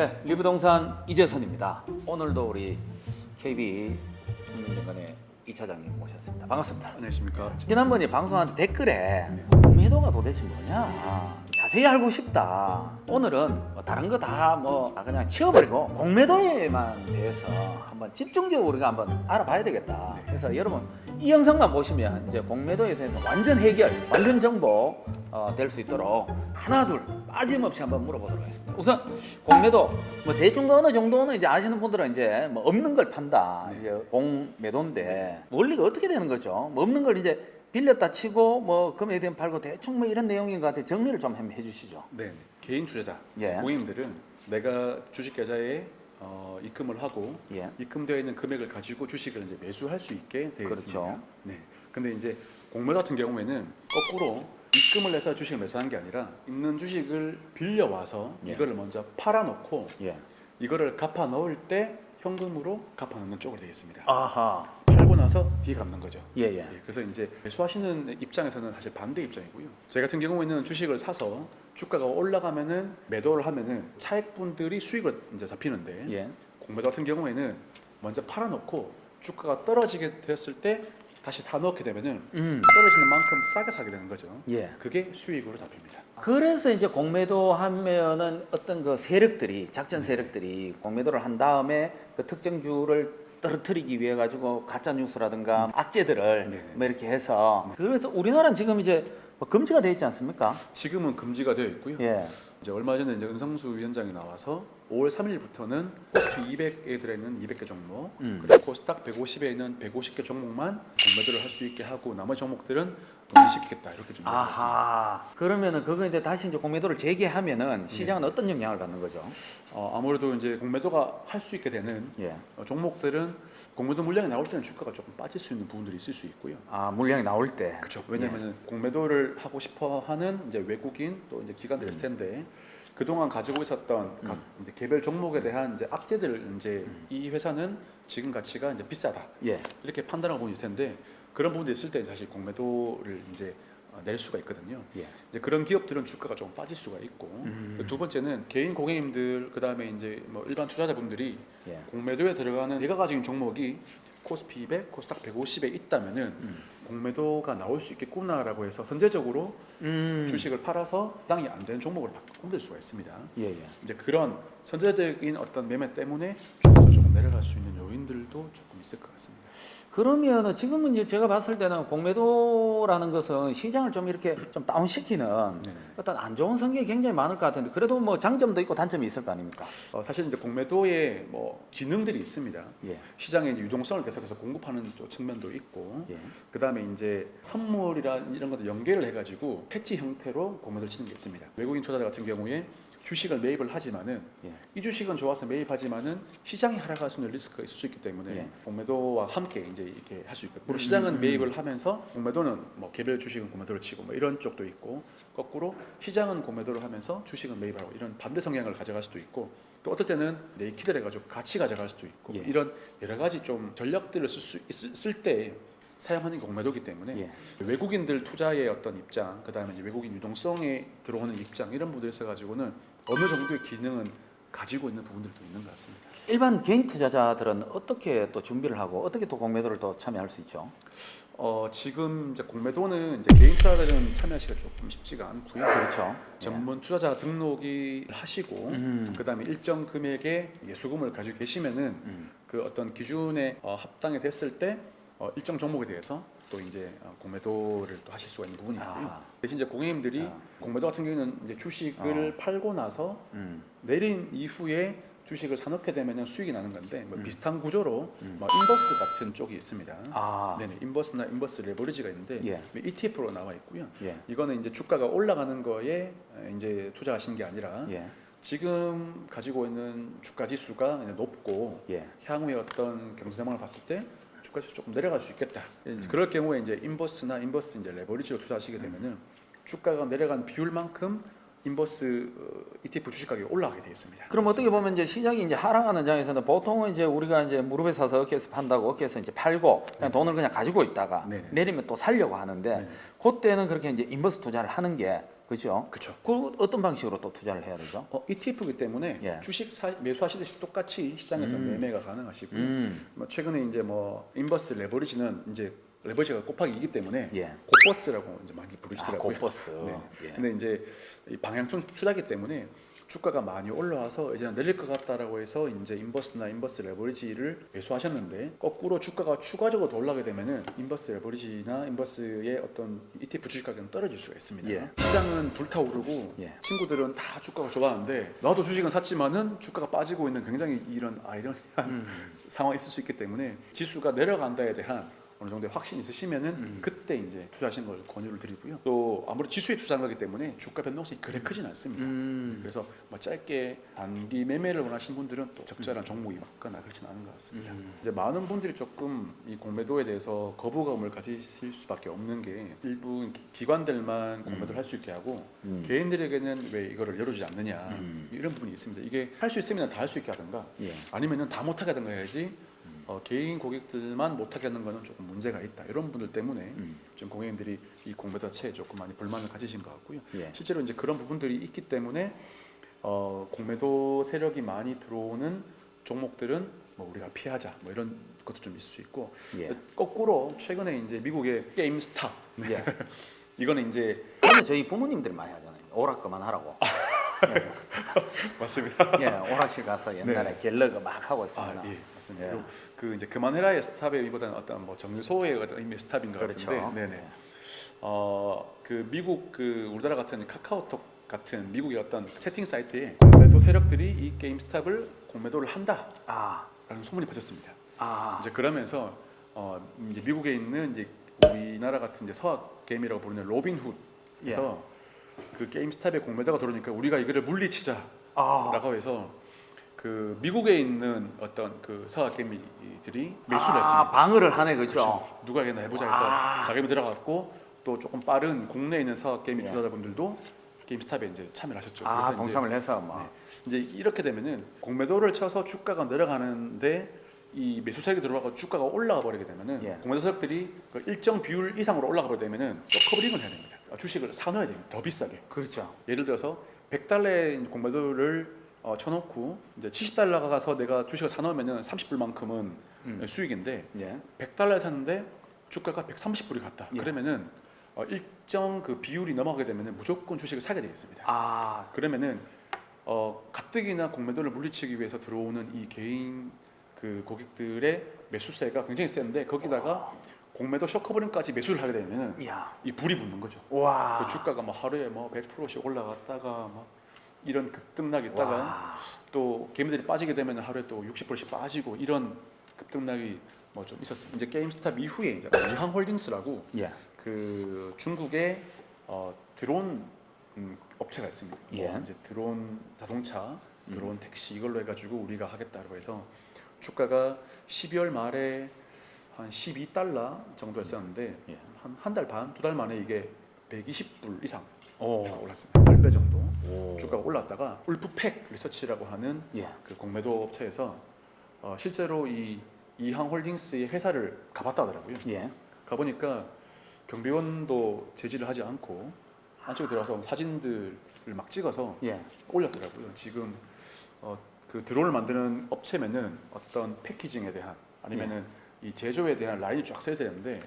네, 리브동산 이재선입니다. 오늘도 우리 KB 국민증권의 이 차장님 모셨습니다. 반갑습니다. 안녕하십니까. 지난번에 방송한 댓글에 공매도가 도대체 뭐냐 자세히 알고 싶다. 오늘은 뭐 다른 거 다 그냥 치워버리고 공매도에만 대해서 한번 집중적으로 우리가 한번 알아봐야 되겠다. 그래서 여러분 이 영상만 보시면 이제 공매도에 대해서 완전 해결, 완전 정보 될 수 있도록 하나 둘 빠짐없이 한번 물어보도록 하겠습니다. 우선 공매도 뭐 대충 어느 정도는 이제 아시는 분들은 이제 뭐 없는 걸 판다 이제 공매도인데 원리가 어떻게 되는 거죠? 뭐 없는 걸 이제 빌렸다 치고 뭐 금액에 대한 팔고 대충 뭐 이런 내용인 것 같아요. 정리를 좀 한번 해주시죠. 네, 개인 투자자 예. 고객님들은 내가 주식 계좌에 입금을 하고 예. 입금되어 있는 금액을 가지고 주식을 이제 매수할 수 있게 되어 그렇죠. 있습니다. 네. 근데 이제 공매도 같은 경우에는 거꾸로 입금을 해서 주식을 매수하는 게 아니라 있는 주식을 빌려 와서 예. 이거를 먼저 팔아놓고 예. 이거를 갚아 넣을 때 현금으로 갚아 넣는 쪽으로 되어 있습니다. 아하. 팔고 나서 뒤에 갚는 거죠. 예예. 예, 그래서 이제 매수하시는 입장에서는 사실 반대 입장이고요. 저희 같은 경우에는 주식을 사서 주가가 올라가면은 매도를 하면은 차익분들이 수익을 이제 잡히는데 예. 공매도 같은 경우에는 먼저 팔아놓고 주가가 떨어지게 되었을 때 다시 사놓게 되면은 떨어지는 만큼 싸게 사게 되는 거죠. 예. 그게 수익으로 잡힙니다. 그래서 이제 공매도 하면은 어떤 그 세력들이 작전 세력들이 공매도를 한 다음에 그 특정 주를 떨어뜨리기 위해 가지고 가짜 뉴스라든가 악재들을 네. 뭐 이렇게 해서 그래서 우리나라는 지금 이제 뭐 금지가 되어 있지 않습니까? 지금은 금지가 되어 있고요. 예. 이제 얼마 전에 이제 은성수 위원장이 나와서 5월 3일부터는 코스피 200에 들어있는 200개 종목 그리고 코스닥 150에 있는 150개 종목만 공매도를 할 수 있게 하고 나머지 종목들은 금지시키겠다 이렇게 좀 얘기했습니다. 아하. 그러면은 그거 이제 다시 이제 공매도를 재개하면은 시장은 어떤 영향을 받는 거죠? 아무래도 이제 공매도가 할 수 있게 되는 예. 종목들은 공매도 물량이 나올 때는 주가가 조금 빠질 수 있는 부분들이 있을 수 있고요. 아 물량이 나올 때. 그렇죠. 왜냐하면 공매도를 하고 싶어하는 이제 외국인 또 이제 기관들이 있을 텐데 그동안 가지고 있었던 각 이제 개별 종목에 대한 이제 악재들을 이제 이 회사는 지금 가치가 이제 비싸다 예. 이렇게 판단하고 부분이 있을 텐데 그런 부분이 있을 때 사실 공매도를 이제 낼 수가 있거든요. 예. 이제 그런 기업들은 주가가 좀 빠질 수가 있고 두 번째는 개인 고객님들 그다음에 이제 뭐 일반 투자자분들이 예. 공매도에 들어가는 내가 가진 종목이 코스피 200, 코스닥 150에 있다면은 공매도가 나올 수 있겠구나라고 해서 선제적으로 주식을 팔아서 해당이 안 되는 종목을 바꿀 수가 있습니다. 예예. 이제 그런 선제적인 어떤 매매 때문에 주가가 조금 내려갈 수 있는 요인들도 조금 있을 것 같습니다. 그러면은 지금은 이제 제가 봤을 때는 공매도라는 것은 시장을 좀 이렇게 좀 다운시키는 네. 어떤 안 좋은 성격이 굉장히 많을 것 같은데 그래도 뭐 장점도 있고 단점이 있을 거 아닙니까? 사실 이제 공매도에 뭐 기능들이 있습니다. 예. 시장의 이제 유동성을 계속해서 공급하는 측면도 있고, 예. 그다음에 이제 선물이란 이런 것들 연계를 해가지고 해치 형태로 공매도를 치는 게 있습니다. 외국인 투자자 같은 경우에 주식을 매입을 하지만은 예. 이 주식은 좋아서 매입하지만은 시장이 하락할 수 있는 리스크가 있을 수 있기 때문에 예. 공매도와 함께 이제 이렇게 할 수 있고, 그리고 시장은 매입을 하면서 공매도는 뭐 개별 주식은 공매도를 치고 뭐 이런 쪽도 있고, 거꾸로 시장은 공매도를 하면서 주식은 매입하고 이런 반대 성향을 가져갈 수도 있고, 또 어떨 때는 네이키드를 해가지고 같이 가져갈 수도 있고 예. 이런 여러 가지 좀 전략들을 쓸 때 사용하는 게 공매도이기 때문에 예. 외국인들 투자의 어떤 입장, 그 다음에 외국인 유동성에 들어오는 입장 이런 부분에 있어 가지고는 어느 정도의 기능은 가지고 있는 부분들도 있는 것 같습니다. 일반 개인 투자자들은 어떻게 또 준비를 하고 어떻게 또 공매도를 또 참여할 수 있죠? 지금 이제 공매도는 이제 개인 투자자들은 참여하기가 조금 쉽지가 않고요. 그렇죠. 전문 투자자 등록이 하시고 그다음에 일정 금액의 예수금을 가지고 계시면은 그 어떤 기준에 합당이 됐을 때 일정 종목에 대해서 또 이제 공매도를 또 하실 수가 있는 부분이 있고요. 대신 이제 고객님들이 공매도 같은 경우는 이제 주식을 팔고 나서 내린 이후에 주식을 사놓게 되면 수익이 나는 건데 뭐 비슷한 구조로 뭐 인버스 같은 쪽이 있습니다. 네네, 인버스나 인버스 레버리지가 있는데 예. ETF로 나와 있고요. 예. 이거는 이제 주가가 올라가는 거에 이제 투자하시는 게 아니라 예. 지금 가지고 있는 주가 지수가 그냥 높고 예. 향후에 어떤 경제 전망을 봤을 때 주가 지수 조금 내려갈 수 있겠다. 그럴 경우에 이제 인버스나 인버스 이제 레버리지로 투자하시게 되면은 주가가 내려간 비율만큼 인버스 ETF 주식 가격이 올라가게 되어 있습니다. 그럼 어떻게 보면 이제 시장이 이제 하락하는 장에서는 보통은 이제 우리가 이제 무릎에 서서 어깨에서 판다고 어깨에서 이제 팔고 그냥 돈을 그냥 가지고 있다가 네네. 내리면 또 살려고 하는데 네네. 그때는 그렇게 이제 인버스 투자를 하는 게 그죠? 그렇죠. 그 어떤 방식으로 또 투자를 해야 되죠? ETF이기 때문에 예. 주식 매수하시듯이 똑같이 시장에서 매매가 가능하시고요. 음. 뭐 최근에 이제 뭐 인버스 레버리지는 이제 레버리지가 곱하기이기 때문에 예. 곱버스라고 이제 많이 부르시더라고요. 곱버스. 네. 예. 근데 이제 이 방향성 투자기 때문에 주가가 많이 올라와서 이제 내릴 것 같다라고 해서 이제 인버스나 인버스 레버리지를 매수하셨는데 거꾸로 주가가 추가적으로 더 올라가게 되면은 인버스 레버리지나 인버스의 어떤 ETF 주식 가격은 떨어질 수가 있습니다. 예. 시장은 불타오르고 예. 친구들은 다 주가가 좋아하는데 나도 주식은 샀지만은 주가가 빠지고 있는 굉장히 이런 아이러니한 상황이 있을 수 있기 때문에 지수가 내려간다에 대한 어느 정도의 확신이 있으시면은 그때 이제 투자하시는 걸 권유를 드리고요. 또 아무래도 지수에 투자한 거기 때문에 주가 변동성이 그래 크진 않습니다. 그래서 뭐 짧게 단기 매매를 원하시는 분들은 또 적절한 종목이 맞거나 그렇진 않은 것 같습니다. 이제 많은 분들이 조금 이 공매도에 대해서 거부감을 가지실 수밖에 없는 게 일부 기관들만 공매도를 할 수 있게 하고 개인들에게는 왜 이거를 열어주지 않느냐 이런 부분이 있습니다. 이게 할 수 있으면 다 할 수 있게 하든가 예. 아니면은 다 못하게 하든가 해야지 개인 고객들만 못하게 하는 거는 조금 문제가 있다. 이런 분들 때문에 지금 고객님들이 이 공매도 자체에 조금 많이 불만을 가지신 것 같고요. 예. 실제로 이제 그런 부분들이 있기 때문에 공매도 세력이 많이 들어오는 종목들은 뭐 우리가 피하자 뭐 이런 것도 좀 있을 수 있고 예. 거꾸로 최근에 이제 미국의 게임스탑 예. 이거는 이제 그러면 저희 부모님들이 많이 하잖아요. 오락 그만하라고. 맞습니다. 예, 오락실 가서 옛날에 갤러그 막 하고 있습니다. 예, 맞습니다. 예. 그리고 그 이제 그만해라의 스탑의 의미보다는 어떤 뭐 정유소의 어떤 의미의 스탑인 것 그렇죠. 같은데, 네네. 그 미국 그 우리나라 같은 카카오톡 같은 미국의 어떤 채팅 사이트에 공매도 세력들이 이 게임스탑을 공매도를 한다라는 아, 소문이 퍼졌습니다. 아, 이제 그러면서 이제 미국에 있는 이제 우리나라 같은 이제 서학 게임이라고 부르는 로빈훗에서 그 게임스탑에 공매도가 들어오니까 우리가 이거를 물리치자라고 아, 해서 그 미국에 있는 어떤 그 서학 게임들이 매수를 했습니다. 방어를 하네, 그죠? 그렇죠. 누가게나 해보자 해서 와. 자금이 들어갔고 또 조금 빠른 국내에 있는 서학 게임 예. 투자자분들도 게임스탑에 이제 참여를 하셨죠. 아, 그래서 동참을 해서 뭐. 이제 이렇게 되면은 공매도를 쳐서 주가가 내려가는데 이 매수 세력이 들어가고 주가가 올라가 버리게 되면은 예. 공매도 세력들이 그 일정 비율 이상으로 올라가 버리게 되면은 쇼커브링을 해야 됩니다. 주식을 사놓아야 됩니다. 더 비싸게. 그렇죠. 예를 들어서 100달러의 공매도를 쳐놓고 이제 70달러가 가서 내가 주식을 사놓으면은 30불만큼은 수익인데 예. 100달러에 샀는데 주가가 130불이 갔다. 예. 그러면은 일정 그 비율이 넘어가게 되면은 무조건 주식을 사게 되겠습니다. 아, 그러면은 가뜩이나 공매도를 물리치기 위해서 들어오는 이 개인 그 고객들의 매수세가 굉장히 센데 거기다가 공매도 쇼커버링까지 매수를 하게 되면은 이야. 이 불이 붙는 거죠. 와. 그래서 주가가 뭐 하루에 뭐 100%씩 올라갔다가 막 이런 급등락이 있다가 와. 또 개미들이 빠지게 되면 하루에 또 60%씩 빠지고 이런 급등락이 뭐 좀 있었어요. 이제 게임스탑 이후에 이제 이항홀딩스라고 예. 그 중국의 드론 업체가 있습니다. 예. 뭐 이제 드론 자동차, 드론 택시 이걸로 해가지고 우리가 하겠다고 해서 주가가 12월 말에 한 12달러 정도였었는데 예. 한 달 반, 두 달 만에 이게 120불 이상 오. 주가 올랐습니다. 10배 정도 오. 주가가 올랐다가 울프팩 리서치라고 하는 예. 그 공매도 업체에서 실제로 이 이항홀딩스의 회사를 가봤다 하더라고요. 예. 가보니까 경비원도 제지를 하지 않고 안쪽에 들어가서 사진들을 막 찍어서 예. 올렸더라고요. 지금 그 드론을 만드는 업체면은 어떤 패키징에 대한 아니면은 이 제조에 대한 라인이 쫙 서 있어야 되는데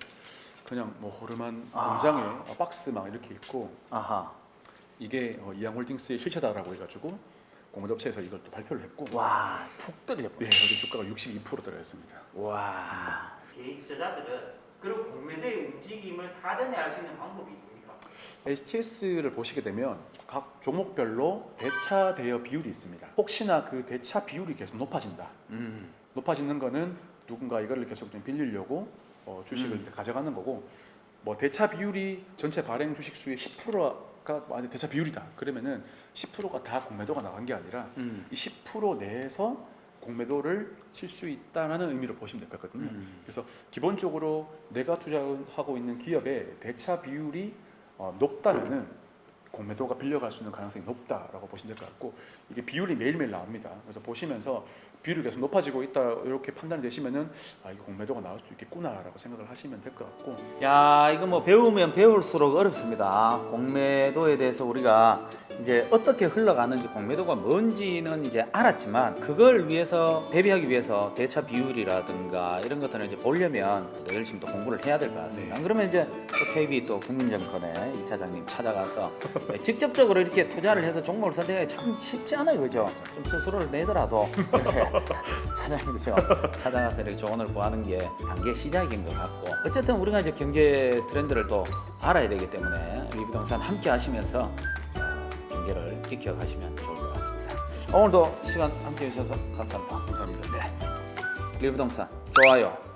그냥 뭐 허름한 공장에 박스 막 이렇게 있고 아하. 이게 이항홀딩스의 실체다라고 해가지고 공매도업체에서 이걸 또 발표를 했고 와, 푹 떨어졌고. 네, 여기 주가가 62% 떨어졌습니다. 와. 개인 투자자들은 그런 공매도의 움직임을 사전에 알 수 있는 방법이 있습니까? HTS를 보시게 되면 각 종목별로 대차 대여 비율이 있습니다. 혹시나 그 대차 비율이 계속 높아진다. 높아지는 거는 누군가 이거를 계속 좀 빌리려고 주식을 가져가는 거고 뭐 대차 비율이 전체 발행 주식 수의 10%가 만약 대차 비율이다. 그러면은 10%가 다 공매도가 나간 게 아니라 이 10% 내에서 공매도를 칠 수 있다라는 의미로 보시면 될 것 같거든요. 그래서 기본적으로 내가 투자하고 있는 기업의 대차 비율이 높다면은 공매도가 빌려갈 수 있는 가능성이 높다라고 보시면 될 것 같고 이게 비율이 매일매일 나옵니다. 그래서 보시면서 비율이 계속 높아지고 있다 이렇게 판단이 되시면은 아 이거 공매도가 나올 수도 있겠구나라고 생각을 하시면 될 것 같고 야, 이거 뭐 배우면 배울수록 어렵습니다. 공매도에 대해서 우리가 이제 어떻게 흘러가는지 공매도가 뭔지는 이제 알았지만 그걸 위해서 대비하기 위해서 대차 비율이라든가 이런 것들을 이제 보려면 더 열심히 또 공부를 해야 될 것 같습니다. 안 그러면 이제 또 KB 또 국민증권의 이 차장님 찾아가서 직접적으로 이렇게 투자를 해서 종목을 선택하기 참 쉽지 않아요, 그죠? 스스로를 내더라도 이렇게 차장님 그죠? 찾아가서 이렇게 조언을 구하는 게 단계 시작인 것 같고 어쨌든 우리가 이제 경제 트렌드를 또 알아야 되기 때문에 리부동산 함께 하시면서 경제를 익혀가시면 좋을 것 같습니다. 오늘도 시간 함께 해주셔서 감사합니다. 감사합니다. 리부동산 좋아요.